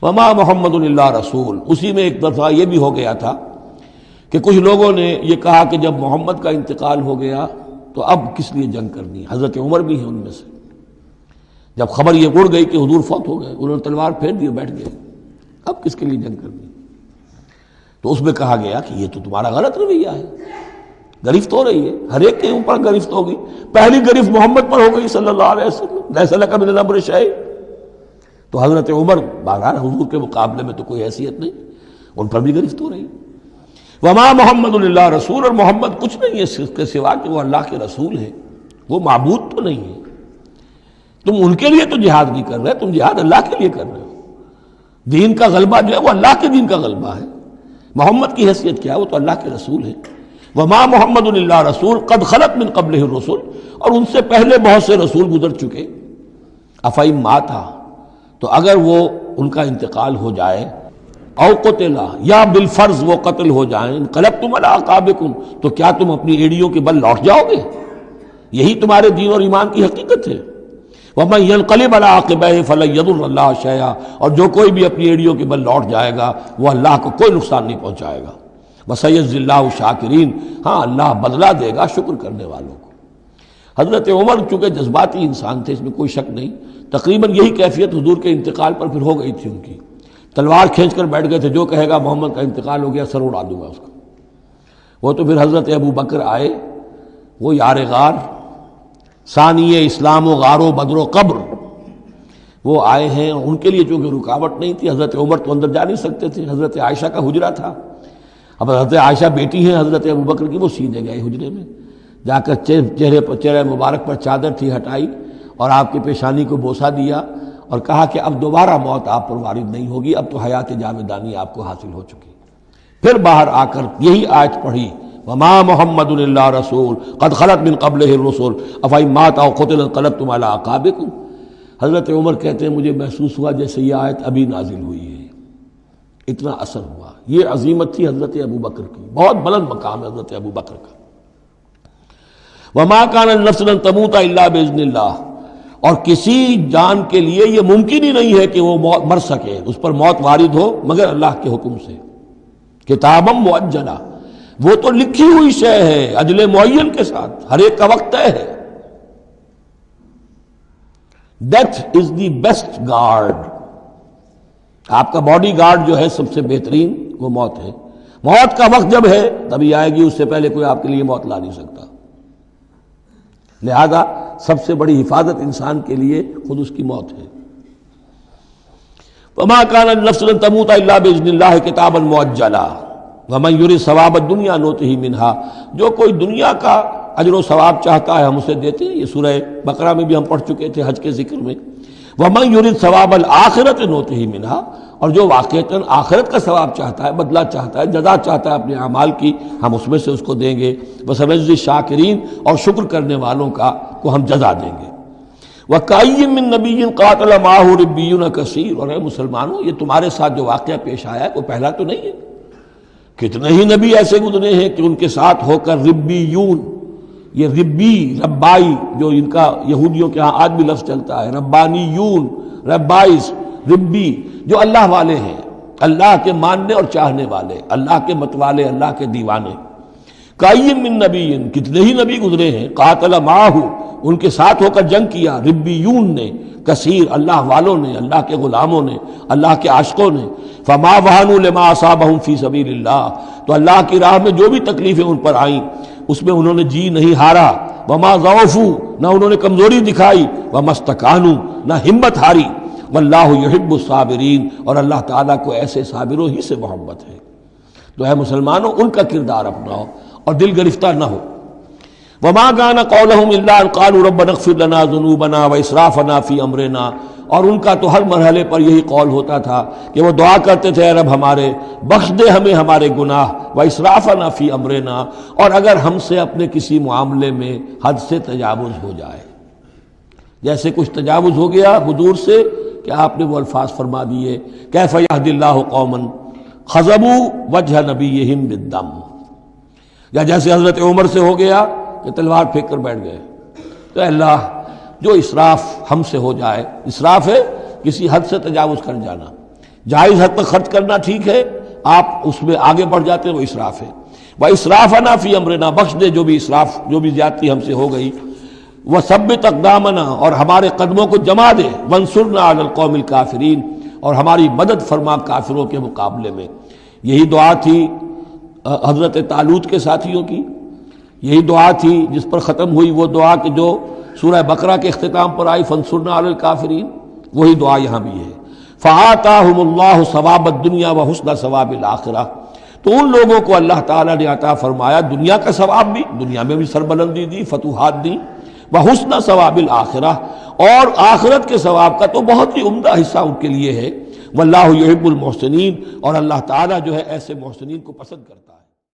وما محمد الا رسول۔ اسی میں ایک دفعہ یہ بھی ہو گیا تھا کہ کچھ لوگوں نے یہ کہا کہ جب محمد کا انتقال ہو گیا تو اب کس لیے جنگ کرنی ہے۔ حضرت عمر بھی ہیں ان میں سے، جب خبر یہ اڑ گئی کہ حضور فوت ہو گئے، انہوں نے تلوار پھیر دی، بیٹھ گئے، اب کس کے لیے جنگ کرنی۔ تو اس میں کہا گیا کہ یہ تو تمہارا غلط رویہ ہے، گرفت ہو رہی ہے، ہر ایک کے اوپر گرفت ہوگی، پہلی گرفت محمد پر ہو گئی صلی اللہ علیہ وسلم، لیس لک من الامر شیء۔ تو حضرت عمر بہرحال حضور کے مقابلے میں تو کوئی حیثیت نہیں، ان پر بھی گرفت ہو رہی ہے۔ وما محمد الا رسول، اور محمد کچھ نہیں ہے اس کے سوا کہ وہ اللہ کے رسول ہیں، وہ معبود تو نہیں ہے۔ تم ان کے لیے تو جہاد نہیں کر رہے، تم جہاد اللہ کے لیے کر رہے ہو۔ دین کا غلبہ جو ہے وہ اللہ کے دین کا غلبہ ہے۔ محمد کی حیثیت کیا ہے؟ وہ تو اللہ کے رسول ہے۔ وما محمد الا رسول قد خلت من قبلہ الرسل، اور ان سے پہلے بہت سے رسول گزر چکے۔ افئن مات، تو اگر وہ ان کا انتقال ہو جائے، او قتلا، یا بالفرض وہ قتل ہو جائیں، انقلبتم علی اعقابکم، تو کیا تم اپنی ایڑیوں کے بل لوٹ جاؤ گے؟ یہی تمہارے دین اور ایمان کی حقیقت ہے۔ ومن ینقلب علی عقبیہ فلن یضر اللہ شیئا، اور جو کوئی بھی اپنی ایڑیوں کے بل لوٹ جائے گا وہ اللہ کو کوئی نقصان نہیں پہنچائے گا۔ وسیجزی اللہ الشاکرین، ہاں اللہ بدلہ دے گا شکر کرنے والوں کو۔ حضرت عمر چونکہ جذباتی انسان تھے، اس میں کوئی شک نہیں، تقریباً یہی کیفیت حضور کے انتقال پر پھر ہو گئی تھی ان کی، تلوار کھینچ کر بیٹھ گئے تھے، جو کہے گا محمد کا انتقال ہو گیا سر اڑا دوں گا اس کا۔ وہ تو پھر حضرت ابو بکر آئے، وہ یار غار، ثانی اسلام و غار و بدر و قبر، وہ آئے ہیں۔ ان کے لیے چونکہ رکاوٹ نہیں تھی، حضرت عمر تو اندر جا نہیں سکتے تھے، حضرت عائشہ کا حجرہ تھا، اب حضرت عائشہ بیٹی ہیں حضرت ابو بکر کی، وہ سیدھے گئے حجرے میں، جا کر چہرے مبارک پر چادر تھی ہٹائی اور آپ کی پیشانی کو بوسہ دیا اور کہا کہ اب دوبارہ موت آپ پر وارد نہیں ہوگی، اب تو حیات جاویدانی آپ کو حاصل ہو چکی۔ پھر باہر آ کر یہی آیت پڑھی، وما محمد الا رسول قد خلت من قبلہ الرسل افئن مات او قتل انقلبتم علی اعقابکم۔ حضرت عمر کہتے ہیں مجھے محسوس ہوا جیسے یہ آیت ابھی نازل ہوئی ہے، اتنا اثر ہوا۔ یہ عظیمت تھی حضرت ابو بکر کی، بہت بلند مقام ہے حضرت ابو بکر کا۔ وما کان لنفس ان تموت الا باذن اللہ، اور کسی جان کے لیے یہ ممکن ہی نہیں ہے کہ وہ مر سکے، اس پر موت وارد ہو مگر اللہ کے حکم سے۔ کتابا مؤجلہ، وہ تو لکھی ہوئی شے ہے اجل معین کے ساتھ، ہر ایک کا وقت طے ہے۔ Death is the best guard, آپ کا باڈی گارڈ جو ہے سب سے بہترین وہ موت ہے۔ موت کا وقت جب ہے تبھی آئے گی، اس سے پہلے کوئی آپ کے لیے موت لا نہیں سکتا۔ لہذا سب سے بڑی حفاظت انسان کے لیے خود اس کی موت ہے۔ وما كان النفس ان تموت الا باذن الله كتابا مؤجلا ومن يريد ثواب الدنيا نؤته منها، جو کوئی دنیا کا اجر و ثواب چاہتا ہے ہم اسے دیتے ہیں۔ یہ سورہ بقرہ میں بھی ہم پڑھ چکے تھے حج کے ذکر میں۔ ومن يريد ثواب الآخرة نؤته منها، اور جو واقعتاً آخرت کا ثواب چاہتا ہے، بدلہ چاہتا ہے، جزا چاہتا ہے اپنے اعمال کی، ہم اس میں سے اس کو دیں گے۔ وسنجزی الشاکرین، اور شکر کرنے والوں کو ہم جزا دیں گے۔ وَكَأَيٍّ مِّن نَّبِيٍّ قَاتَلَ مَعَهُ رِبِّيُّونَ كَثِيرٌ، اور اے مسلمانوں یہ تمہارے ساتھ جو واقعہ پیش آیا ہے وہ پہلا تو نہیں ہے، کتنے ہی نبی ایسے گزرے ہیں کہ ان کے ساتھ ہو کر ربیون، یہ ربی ربائی جو ان کا یہودیوں کے ہاں آج بھی لفظ چلتا ہے، ربانیون، ربائز، ربی، جو اللہ والے ہیں، اللہ کے ماننے اور چاہنے والے، اللہ کے متوالے، اللہ کے دیوانے۔ کائیم من نبی، کتنے ہی نبی گزرے ہیں، قاتل معاہو، ان کے ساتھ ہو کر جنگ کیا، ربیون نے، کثیر، اللہ والوں نے، اللہ کے غلاموں نے، اللہ کے عاشقوں نے۔ فما وہنوا لما اصابہم فی سبیل اللہ، تو اللہ کی راہ میں جو بھی تکلیفیں ان پر آئیں اس میں انہوں نے جی نہیں ہارا۔ وما ضعفوا، نہ انہوں نے کمزوری دکھائی۔ وما استکانوا، نہ ہمت ہاری۔ واللہ یحب الصابرین، اور اللہ تعالیٰ کو ایسے صابروں ہی سے محبت ہے۔ تو اے مسلمانوں ان کا کردار اپناؤ اور دل گرفتہ نہ ہو۔ وما كان قولهم الا ان قالوا ربنا اغفر لنا ذنوبنا واسرافنا في امرنا، اور ان کا تو ہر مرحلے پر یہی قول ہوتا تھا کہ وہ دعا کرتے تھے اے رب ہمارے بخش دے ہمیں ہمارے گناہ، واسرافنا في امرنا، اور اگر ہم سے اپنے کسی معاملے میں حد سے تجاوز ہو جائے، جیسے کچھ تجاوز ہو گیا حضور سے کہ آپ نے وہ الفاظ فرما دیے کیف یہدی اللہ قوما خضبوا وجہ نبیہم بالدم، یا جیسے حضرت عمر سے ہو گیا کہ تلوار پھینک کر بیٹھ گئے۔ تو اللہ جو اسراف ہم سے ہو جائے، اسراف ہے کسی حد سے تجاوز کر جانا، جائز حد تک خرچ کرنا ٹھیک ہے، آپ اس میں آگے بڑھ جاتے ہیں، وہ اسراف ہے۔ وَإِسْرَافَنَا فِي أَمْرِنَا، بخش دے جو بھی اسراف، جو بھی زیادتی ہم سے ہو گئی۔ وَثَبِّتْ أَقْدَامَنَا، اور ہمارے قدموں کو جما دے۔ وَانصُرْنَا عَلَى الْقَوْمِ الْكَافِرِينَ، اور ہماری مدد فرما کافروں کے مقابلے میں۔ یہی دعا تھی حضرت طالوت کے ساتھیوں کی، یہی دعا تھی جس پر ختم ہوئی وہ دعا کہ جو سورہ بقرہ کے اختتام پر آئی، فَانصُرْنَا عَلَى الْكَافِرِينَ، وہی دعا یہاں بھی ہے۔ فَآتَاهُمُ اللَّهُ ثَوَابَ الدُّنْيَا وَحُسْنَ ثَوَابِ الْآخِرَةِ، تو ان لوگوں کو اللہ تعالیٰ نے عطا فرمایا دنیا کا ثواب بھی، دنیا میں بھی سربلندی دی، فتوحات دی، وحسن ثواب الآخرہ، اور آخرت کے ثواب کا تو بہت ہی عمدہ حصہ ان کے لیے ہے۔ واللہ یحب المحسنین، اور اللہ تعالیٰ جو ہے ایسے محسنین کو پسند کرتا ہے۔